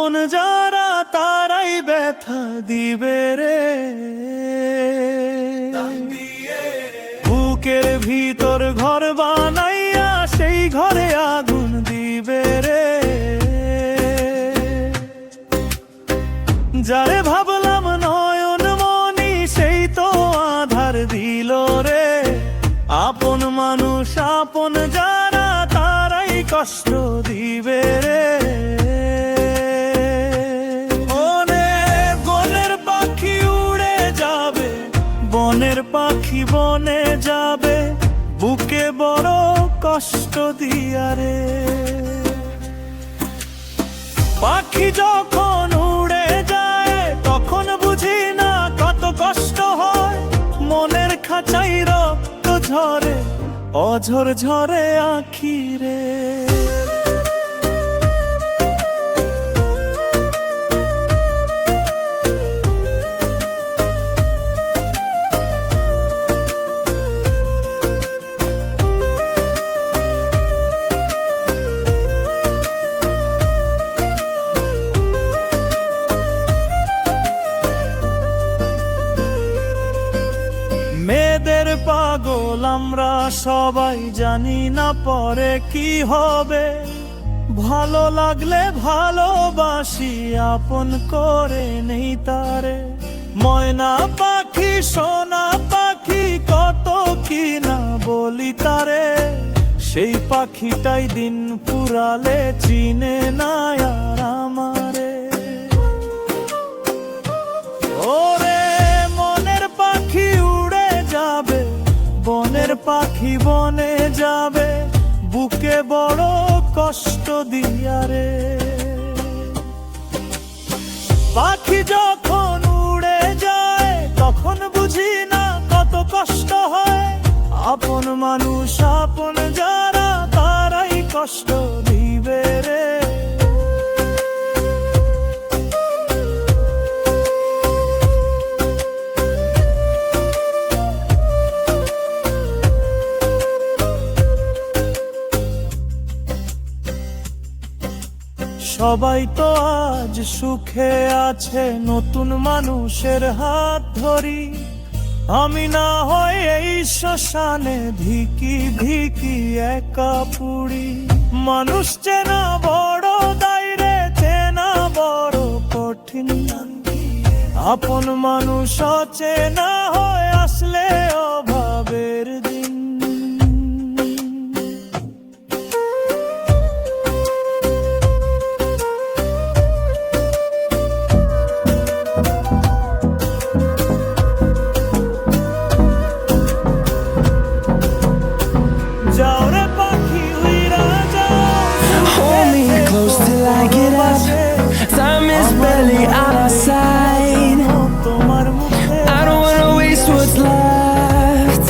আপন যারা তারাই ব্যথা দিবে রে। বুকের ভিতর ঘর বানাইয়া সেই ঘরে আগুন দিবে রে। যারে ভাবলাম নয়ন মনি সেই তো আধার দিল রে। আপন মানুষ আপন যারা তারাই কষ্ট দিবে রে। বনের পাখি উড়ে যাবে, বনের পাখি বনে যাবে, বুকে বড় কষ্ট দিয়া রে। পাখি যখন উড়ে যায় তখন বুঝি না কত কষ্ট হয়। মনের খাঁচাই রক্ত ঝরে, অঝর ঝরে আঁখি রে। মেয়েদের পাগল আমরা সবাই, জানি না পরে কি হবে। ভালো লাগলে ভালোবাসি, আপন করে নেই তারে। ময়না পাখি সোনা পাখি কত কি না বলি তারে। সেই পাখিটাই দিন পুরালে চিনে না আর আমারে। ওরে মনের পাখি উড়ে যাবে, বনের পাখি বনে যাবে, বুকে বড় কষ্ট দিয়া রে। পাখি যখন উড়ে যায় তখন বুঝি না কত কষ্ট হয়। আপন মানুষ আপন যারা তারাই কষ্ট দিবে রে। সবাই তো আজ সুখে আছে, নতুন মানুষের হাত ধরি। আমি না হয় এই শ্মশানে ধিকি ধিকি একা পুড়ি। মানুষ চেনা বড় দায়রে, চেনা বড় কঠিন। আপন মানুষ অচেনা হয় আসলে অভাবের দিন। Hold me close till I get up. Time is barely on our side. I don't wanna waste what's left.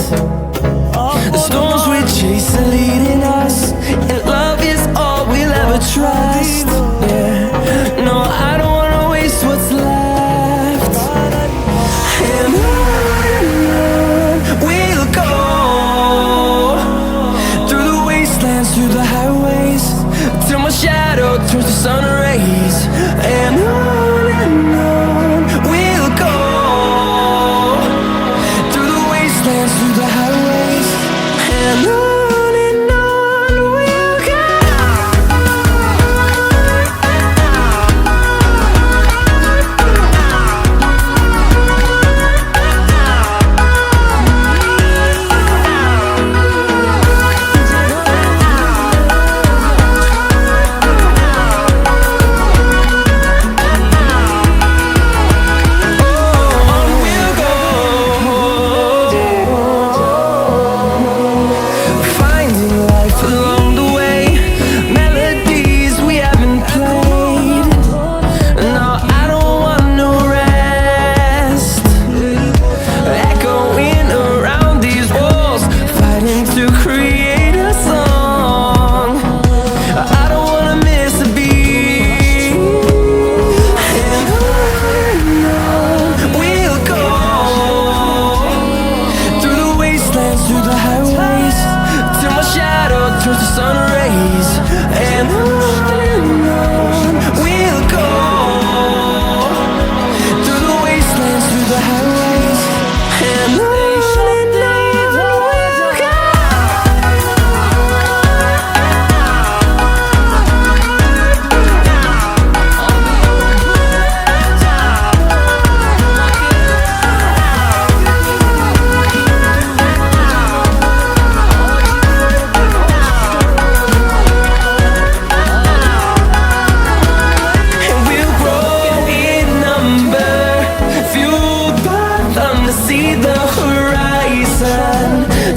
see the horizon.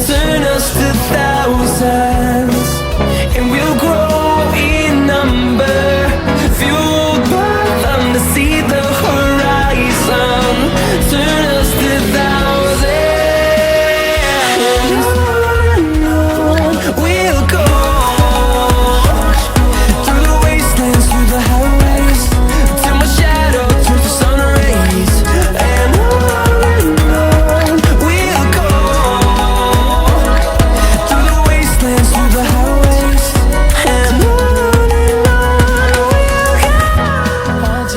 Turn us to thousands, and we'll grow in number. Fueled by them to see the horizon. Turn us to thousands. We'll go through the wastelands, through the highways, till my shadow turns to sun rays. And on we'll go through the wastelands, through the highways, and on we'll go. আজ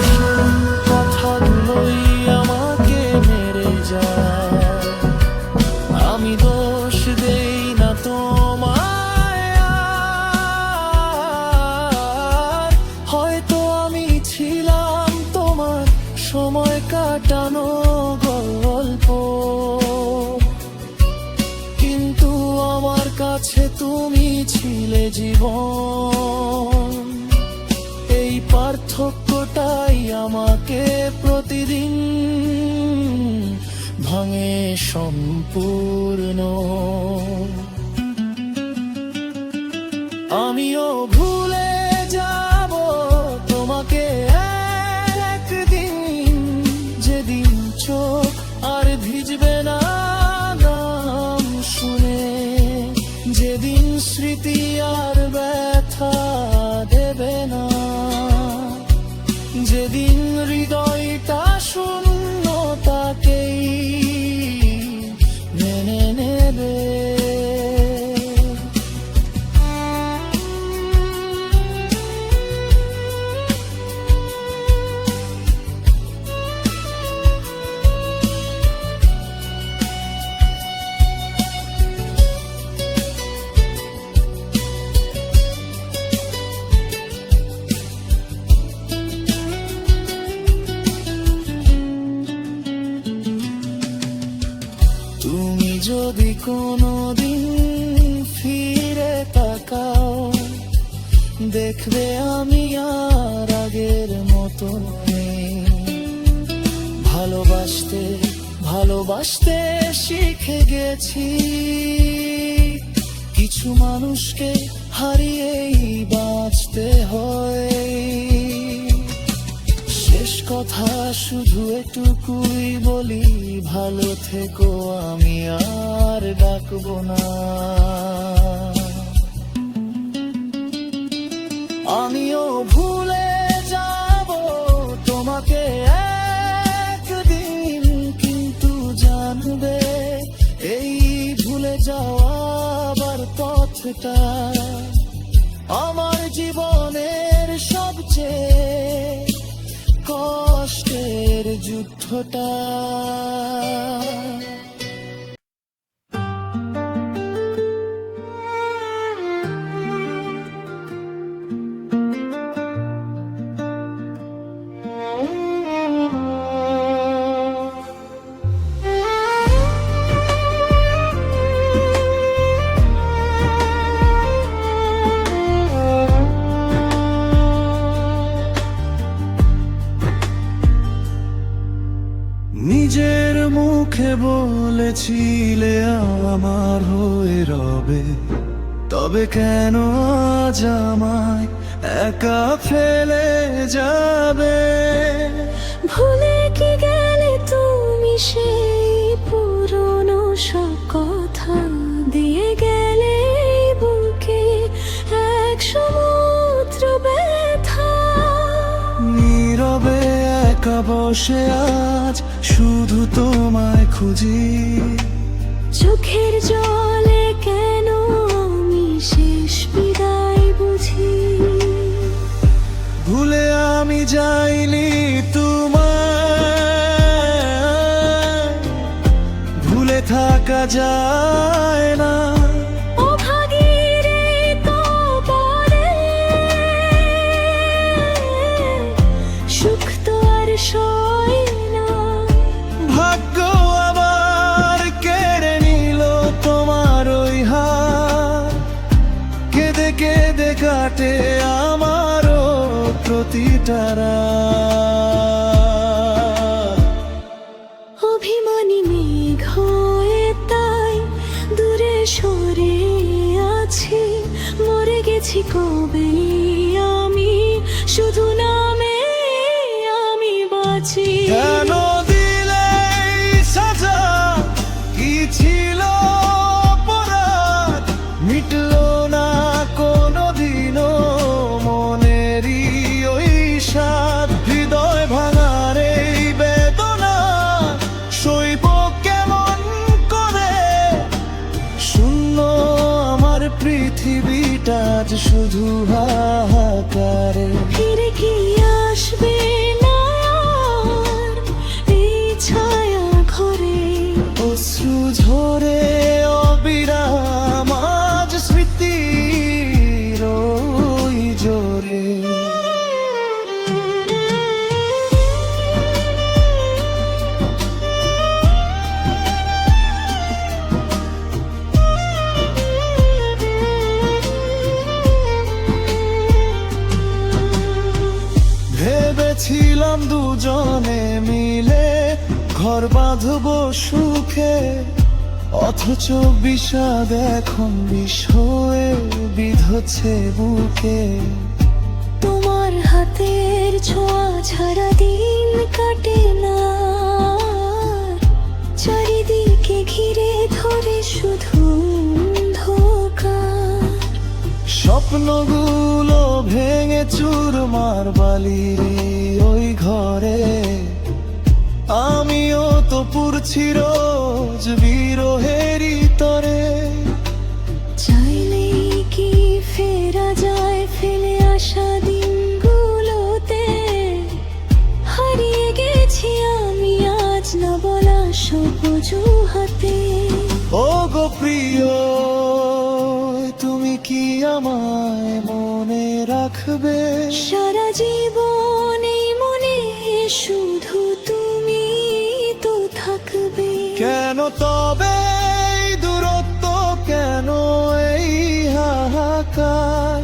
কথাগুলোই আমাকে মেরে যায়, আমি দোষ দেই না তোমায় আর। হয়তো আমি ছিলাম তোমার সময় কাটানো গল্প, কিন্তু আমার কাছে তুমি ছিলে জীবন। এই পার্থক্যটাই আমাকে প্রতিদিন ভাঙে সম্পূর্ণ। আমিও ভুলে যাব তোমাকে একদিন, যেদিন চোখ আর ভিজবে না নাম শুনে, যেদিন স্মৃতি আর ব্যথা দেবে না, যেদিন হৃদয়টা শূন্যতাকেই মেনে নেবে। তুমি যদি কোনোদিন ফিরে তাকাও, দেখবে আমি আর আগের মতো নেই। ভালোবাসতে ভালোবাসতে শিখে গেছি, কিছু মানুষকে হারিয়েই বাঁচতে হয়। শেষ কথা শুধু এটুকুই বলি, ভালো থেকো, আমি আর ডাকবো না। আমিও ভুলে যাব তোমাকে একদিন, কিন্তু জানবে এই ভুলে যাওয়ার পথটা আমার জীবনের সবচেয়ে কষ্টের যুদ্ধটা। নিজের মুখে বলেছিলে আমার হয়ে রবে, তবে কেন আজ আমায় একা ফেলে যাবে? ভুলে কি গেলে তুমি সেই পুরনো সব কথা, দিয়ে গেলে বুকে এক সমুদ্র ব্যথা। নীরবে একা বসে আজ শুধু তোমায় খুঁজি, চোখের জলে কেন আমি শেষ বিদায় বুঝি। ভুলে আমি যাইনি তোমায়, ভুলে থাকা যায় না। ও ভাগিরে তো বলে, সুখ তো আর সয় না। ভাগ্য আবার কেড়ে নিল তোমার ওই হাত, কেঁদে কেঁদে কাটে আমারও প্রতিটা রাত। অভিমানী মেঘ সরে আছি, মরে গেছি কবে আমি, শুধু নামে আমি বাঁচি। কেন দিলে এই সাজা, কি ছিল অপরাধ, মিটলো না কোনোদিনও মনেরই ওই স্বাদ। হৃদয় ভাঙার এই বেদনা সইব কেমন করে, শূন্য আমার পৃথিবীটা আজ শুধু হাহাকারে। ফিরে কি আসবে না আর এই ছায়া ঘরে, অশ্রু ঝরে অবিরাম আজ স্মৃতির ওই জোরে। ভেবেছিলাম দুজনে মিলে ঘর বাঁধবো সুখে, অথচ বিষাদ এখন বিষ হয়ে বিধছে বুকে। তোমার হাতের ছোঁয়া ছাড়া দিন কাটে না, চারিদিকে ঘিরে ধরে শুধু ধোঁকা। স্বপ্নগুলো ভেঙে চুরমার বালির ওই ঘরে, আমিও তো পুরছি রোজ বিরহেরই তরে। চাইলেই কি ফেরা যায় ফেলে আসা দিনগুলোতে, হারিয়ে গেছি আমি আজ না বলা সব অজুহাতে। ও গো প্রিয়, তুমি কি আমায় মনে রাখবে? সারা জীবন এই মনে শুধু তুমি তো থাকবে। কেন তবে এই দূরত্ব, কেন এই হাহাকার?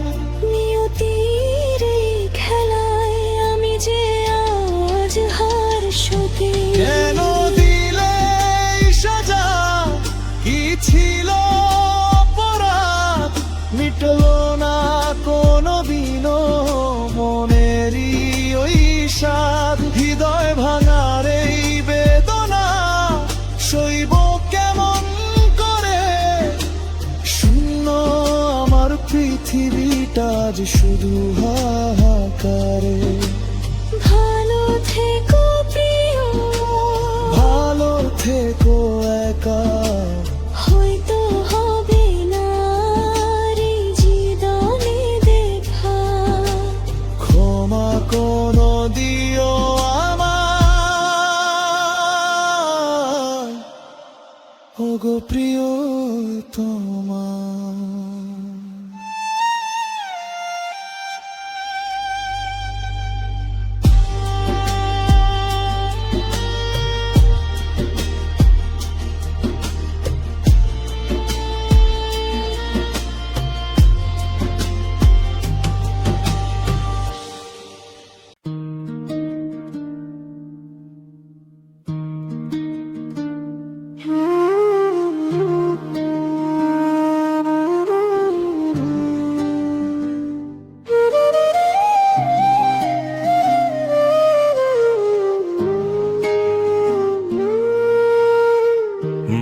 নিয়তির এই খেলায় আমি যে আজ হার শোধে। কেন দিলে এই সাজা, কি ছিল অপরাধ, মিটলো না কোনোদিনও মনেরই ওই স্বাদ। হৃদয় ভাঙার এই বেদনা সইব কেমন করে, শূন্য আমার পৃথিবীটা আজ শুধু হাহাকারে। ভালো থেকো প্রিয়, ভালো থেকো একা, হয়তো হবে না আর এই জীবনে দেখা। ক্ষমা কোনো দিও আমায়, ওগো প্রিয় তোমার।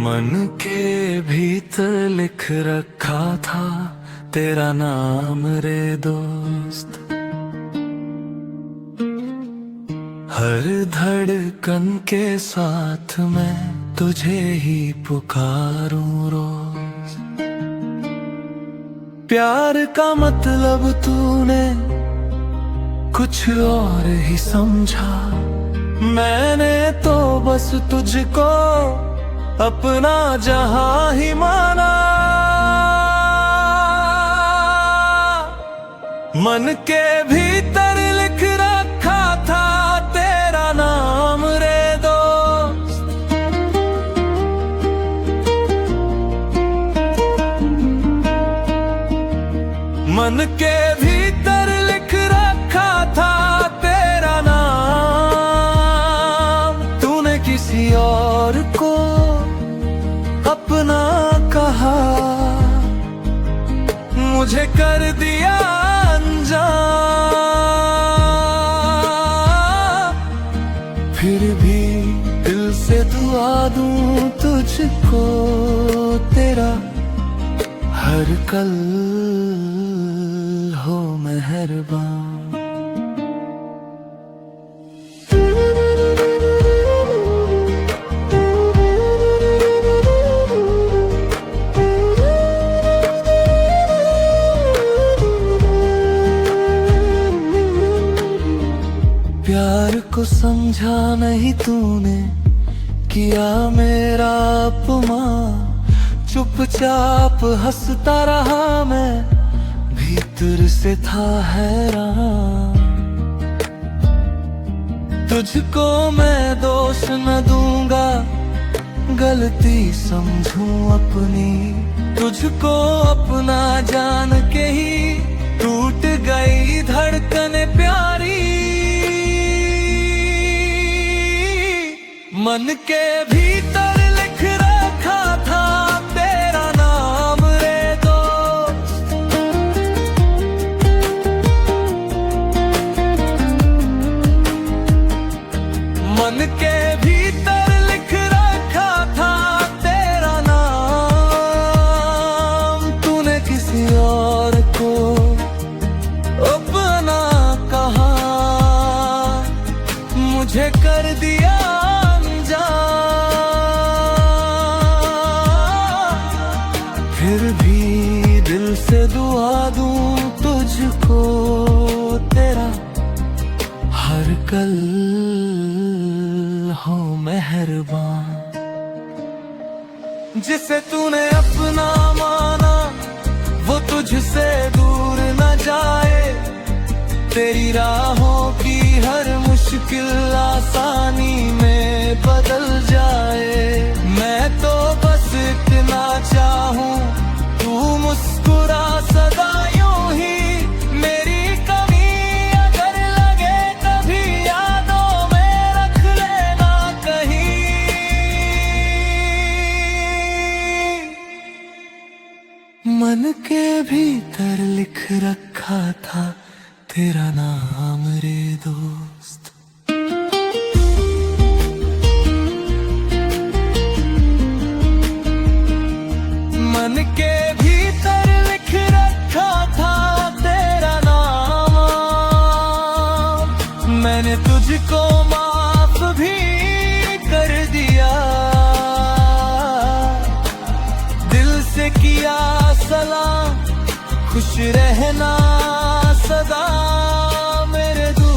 मन के भीतर लिख रखा था तेरा नाम रे दोस्त, हर धड़कन के साथ मैं तुझे ही पुकारूं रोज। प्यार का मतलब तूने कुछ और ही समझा, मैंने तो बस तुझको अपना जहां ही माना। मन के भीतर लिख रखा था तेरा नाम रे दोस्त, मन के भीतर लिख रखा था तेरा नाम। तूने किसी और को अपना कहा, मुझे कर दिया अनजान। फिर भी दिल से दुआ दूं तुझको, तेरा हर कल हो मेहरबान। प्यार को समझा नहीं तूने, किया मेरा अपमान। चुपचाप हंसता रहा मैं, भीतर से था हैरान। तुझको मैं दोष न दूंगा, गलती समझूं अपनी। तुझको अपना जान के ही टूट गई धड़कन प्यारी। मन के भीतर लिख रखा था तेरा नाम रे दोस्त। मन के भीतर लिख रखा था तेरा नाम। तूने किसी और को अपना कहा, मुझे कर दिया फिर भी दिल से दुआ दूं तुझको, तेरा हर कल हो मेहरबान। जिसे तूने अपना माना वो तुझसे दूर न जाए, तेरी राहों की हर मुश्किल आसानी में बदल जाए। मैं तो बस इतना चाहूं तू मुस्कुरा सदा यूं ही। मेरी कमी अगर लगे कभी यादों में रख लेना कहीं। मन के भीतर लिख रखा था तेरा नाम रे दोस्त। मन के भीतर लिख रखा था तेरा नाम। मैंने तुझको माफ भी कर दिया, दिल से किया सलाम। खुश रहना सदा मेरे दोस्त।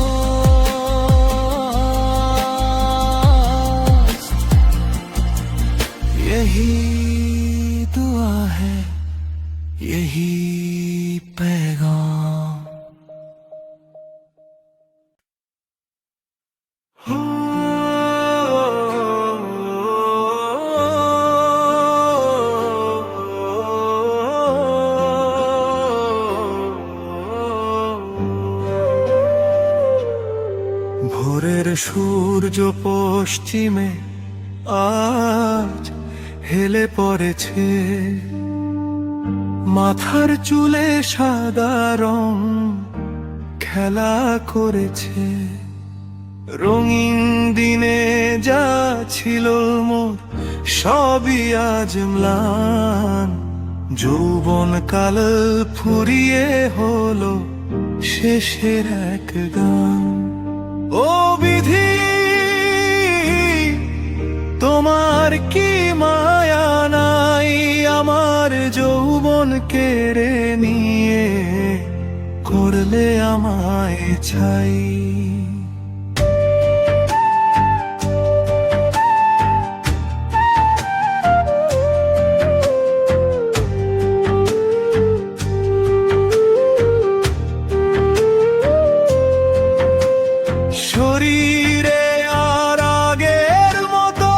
यही दुआ है, यही पैगाम। ভোরের সূর্য পশ্চিমে আজ হেলে পড়েছে, মাথার চুলে সাদা রং খেলা করেছে। রঙিন দিনে যা ছিল মোর সবই আজ ম্লান। যৌবন কাল ফুরিয়ে হলো শেষের এক গান। ও বিধি তোমার কি মায়া নাই, আমার যৌবন কেড়ে নিয়ে করলে আমায় ছাই। শরীরে আর আগের মতো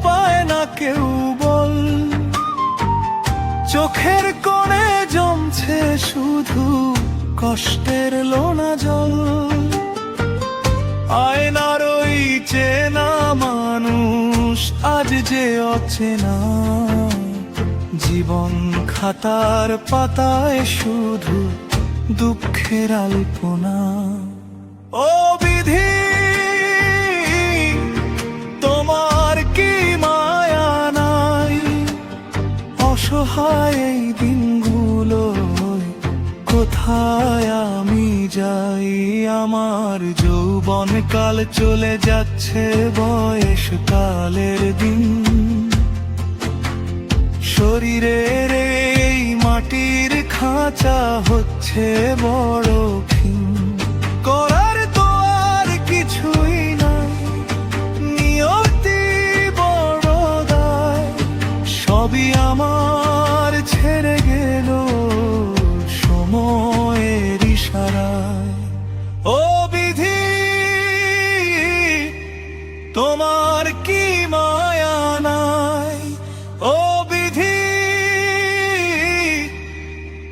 পায় না কেউ বল, চোখের কোণে জমছে শুধু কষ্টের লোনা জল। আয়নার ওই চেনা মানুষ আজ যে অচেনা, জীবন খাতার পাতায় শুধু দুঃখের আলপনা। ও বিধি, তোমার কি মায়া নাই? অসহায় এই দিনগুলো কোথায় আমি যাই? আমার যৌবন কাল চলে যাচ্ছে, বয়স কালের দিন। শরীরের এই মাটির খাঁচা হচ্ছে বড় ক্ষীণ। করার তো আর কিছুই নাই, নিয়তি বড় দায়। সবই আমার ছেড়ে গেল সময়ের ইশারায়। ও বিধি, তোমার কি মায়া নাই? ও বিধি,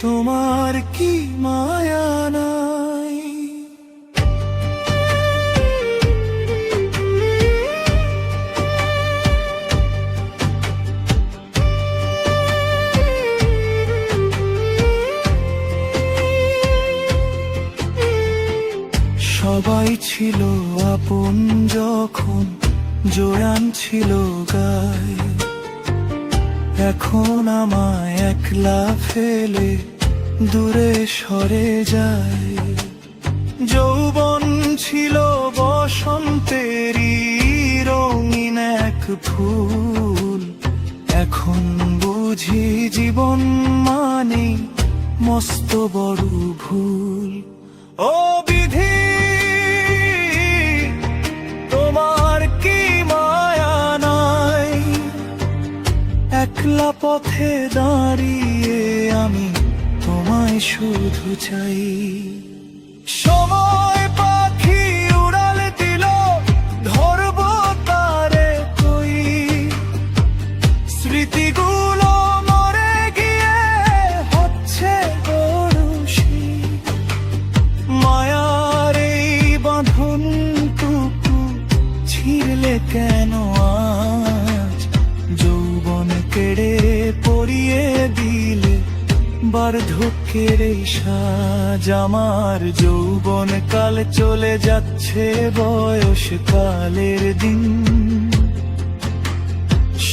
তোমার কি মায়া নাই? সবাই ছিল আপন যখন জোয়ান ছিল গায়ে। এখন আমায় একলা ফেলে দূরে সরে যায়। যৌবন ছিল বসন্তেরই রঙিন এক ফুল। এখন বুঝি জীবন মানে মস্ত বড় ভুল। ও বিধি, তোমার কি মায়া নাই? একলা পথে দাঁড়িয়ে আমি তোমায় শুধু চাই। সময় পাখি উড়াল দিল, ধরব তারে কই? স্মৃতিগুলো মরে গিয়ে হচ্ছে গড়ুষি। মায়ার এই বাঁধনটুকু ছিঁড়লে কেন আজ? যৌবন কেড়ে পরিয়ে দিলে বার্ধক্যের এই সাজ। আমার যৌবন কাল চলে যাচ্ছে, বয়স কালের দিন।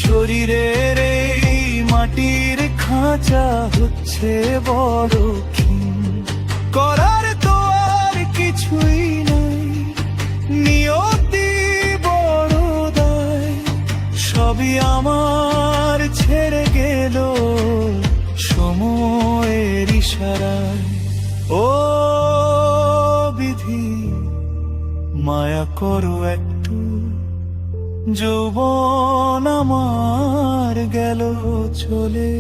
শরীরের এই মাটির খাঁচা হচ্ছে বড় ক্ষীণ। করার তো আর কিছুই নাই, নিয়তি বড় দায়। সবই আমার ছেড়ে গেল সময়ের ইশারায়। ও বিধি, মায়া করো একটু, যৌবন আমার গেল চলে।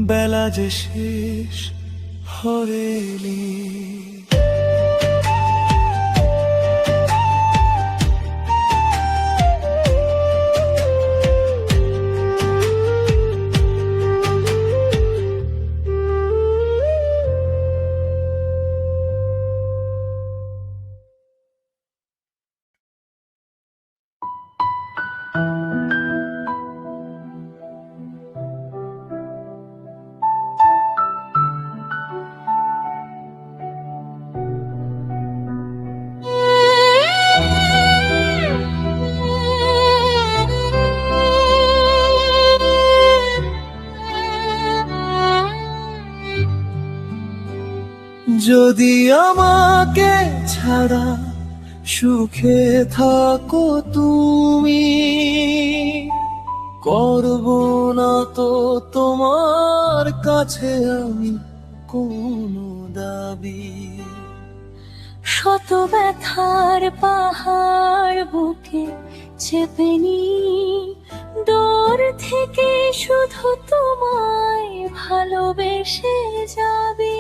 বেলা যে শেষ হরেলি। যদি আমাকে ছাড়া সুখে থাকো তুমি, করব না তো তোমার কাছে আমি কোনো দাবি। শত ব্যথার পাহাড় বুকে চেপে নি, দূর থেকে শুধু তোমায় ভালোবেসে যাবে।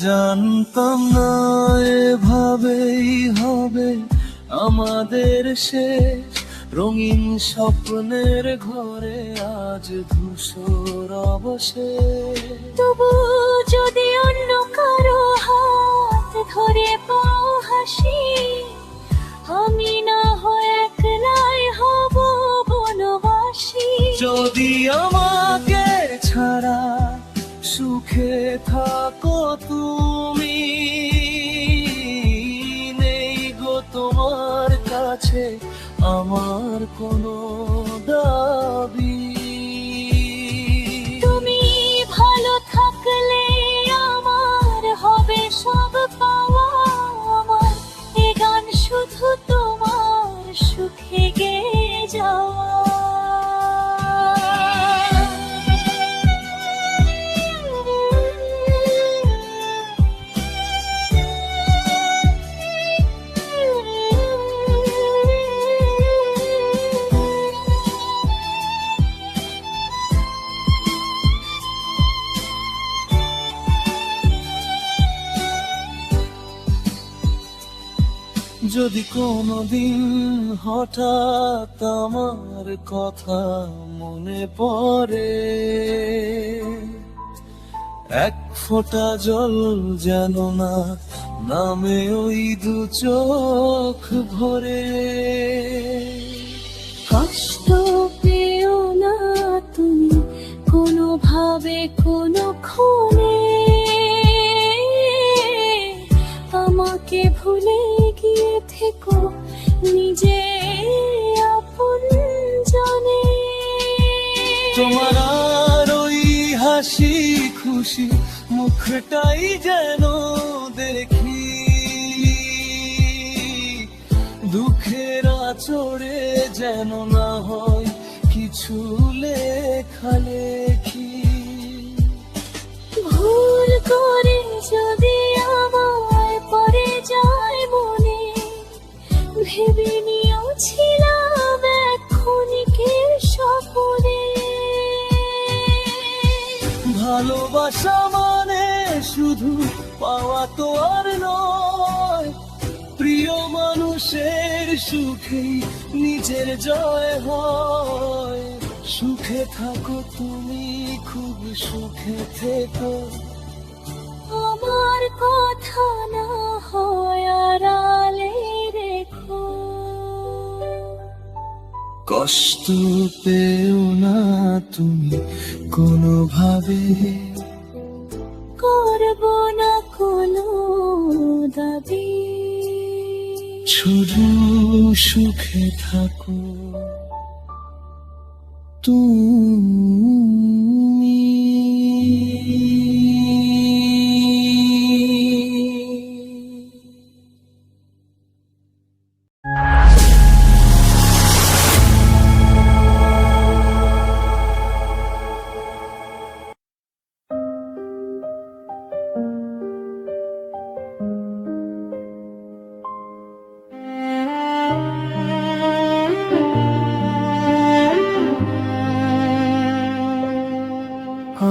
জানতাম না এভাবেই হবে আমাদের শেষ। রঙিন স্বপ্নের ঘরে আজ ধূসর অবশেষ। তবু যদি অন্য কারো হাত ধরে পাও হাসি, আমি না হয় একলাই হব। তুমি, নেই গো তোমার কাছে আমার কোনো দাবি। তুমি ভালো থাকলে আমার হবে সব পাওয়া, আমার এ গান শুধু তোমার সুখে গেয়ে যাওয়া। যদি কোনোদিন হঠাৎ আমার কথা মনে পড়ে, এক ফোঁটা জল যেন না নামে ওই দু চোখ ভরে। কষ্ট পেও না তুমি কোনোভাবে কোনোক্ষণে, আমাকে ভুলে গিয়ে থেকো নিজে আপন জনে। তোমার আর ওই হাসি খুশি মুখটাই যেন দেখি, দুঃখের আচরে যেন না হয় কিছু লেখালেখি। ভুল করে যদি আমায় পড়ে যায় মনে, ভেবে নিয়েছিলাম এক ক্ষণিকের স্বপনে। ভালোবাসা মানে শুধু পাওয়া তো আর নয়, প্রিয় মানুষের সুখেই নিজের জয় হয়। সুখে থাকো তুমি, খুব সুখে থেকো, আমার কথা না হয় আড়ালে রেখো। কষ্ট পেও না তুমি কোনোভাবে, করব না কোনো দাবি। শুধু সুখে থাকো তুমি।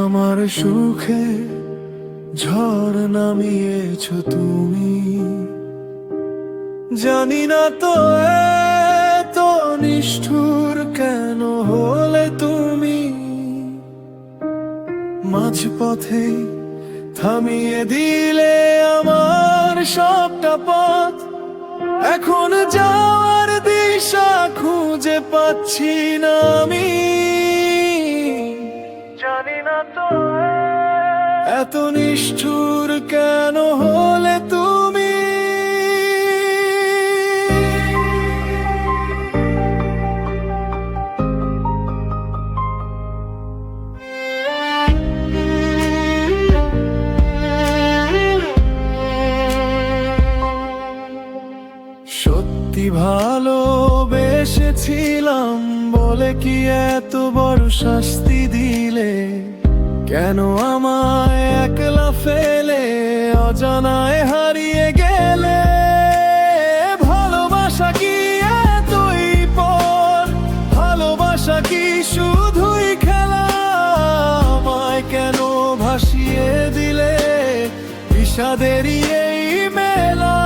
আমার সুখে ঝড় নামিয়েছো তুমি, জানি না তো এত নিষ্ঠুর কেন হলে তুমি। মাঝপথে থামিয়ে দিলে আমার সবটা পথ, এখন যাওয়ার দিশা খুঁজে পাচ্ছি না আমি। জানি না তো এত নিষ্ঠুর কেন হলে তুমি। সত্যি ভালোবেসেছিলাম বলে কি এত বড় শাস্তি দিলে? কেন আমায় একলা ফেলে অজানায় হারিয়ে গেলে? ভালোবাসা কি এতই পর? ভালোবাসা কি শুধুই খেলা? আমায় কেন ভাসিয়ে দিলে বিষাদেরই এই মেলা?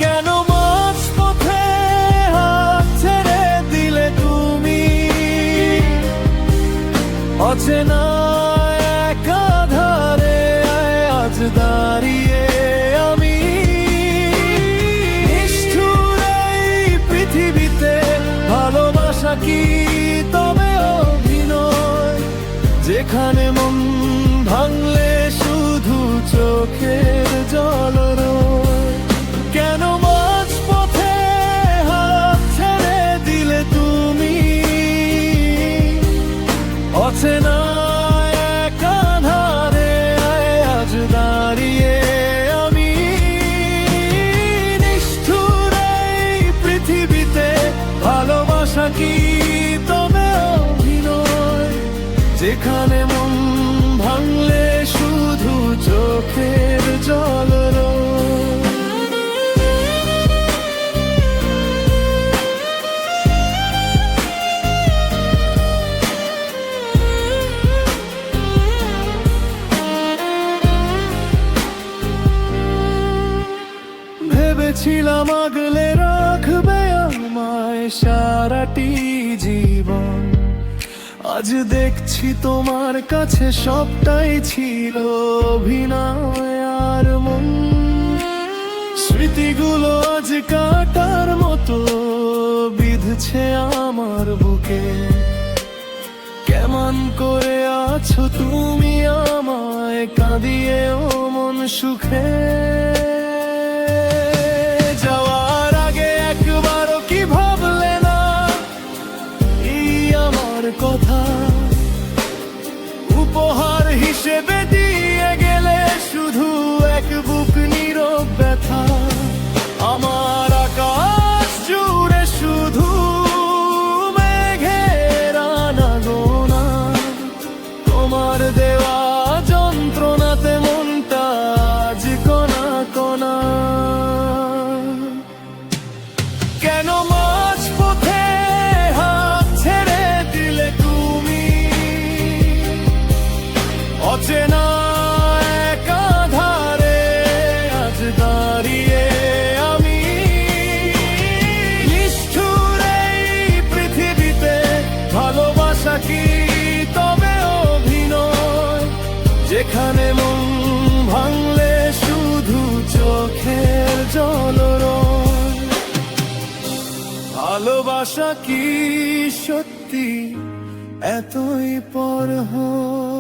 কেন মাঝপথে হাত ছেড়ে দিলে তুমি? অচেনা একাধারে আজ দাঁড়িয়ে আমি। নিষ্ঠুর এই পৃথিবীতে ভালোবাসা কি তবে অভিনয়? যেখানে মন ভাঙলে শুধু চোখের জল রয়। কেন মাঝপথে হাত ছেড়ে দিলে তুমি? অচেনা এক আঁধারে আজ দাঁড়িয়ে আমি, নিষ্ঠুর এই পৃথিবীতে ভালোবাসা কি তবে অভিনয়? যেখানে মন ভাঙলে শুধু চোখের জল রয়। ভেবেছিলাম আগলে রাখবে আমায় সারাটি জীবন, আজ দেখছি তোমার কাছে সবটাই ছিল অভিনয় আর মন। স্মৃতিগুলো আজ কাটার মতো বিঁধছে আমার বুকে। কেমন করে আছো তুমি আমায় কাঁদিয়ে ও মন সুখে? যাওয়ার আগে একবারও কি ভাবলে না এই আমার কথা? উপহার হিসেবে দিয়ে গেলে শুধু এক বুক নীরব ব্যথা। আমার আকাশ জুড়ে শুধু মেঘের আনাগোনা, তোমার দেওয়া যন্ত্রণাতে মনটা আজ কণা কণা। কেন মাঝপথে হাত ছেড়ে দিলে তুমি? অচেনা এক আঁধারে আজ দাঁড়িয়ে আমি, নিষ্ঠুর এই পৃথিবীতে ভালোবাসা কি তবে অভিনয়? যেখানে মন ভাঙলে শুধু চোখের জল রয়। ভালোবাসা কি সত্যি এতই পর হয়?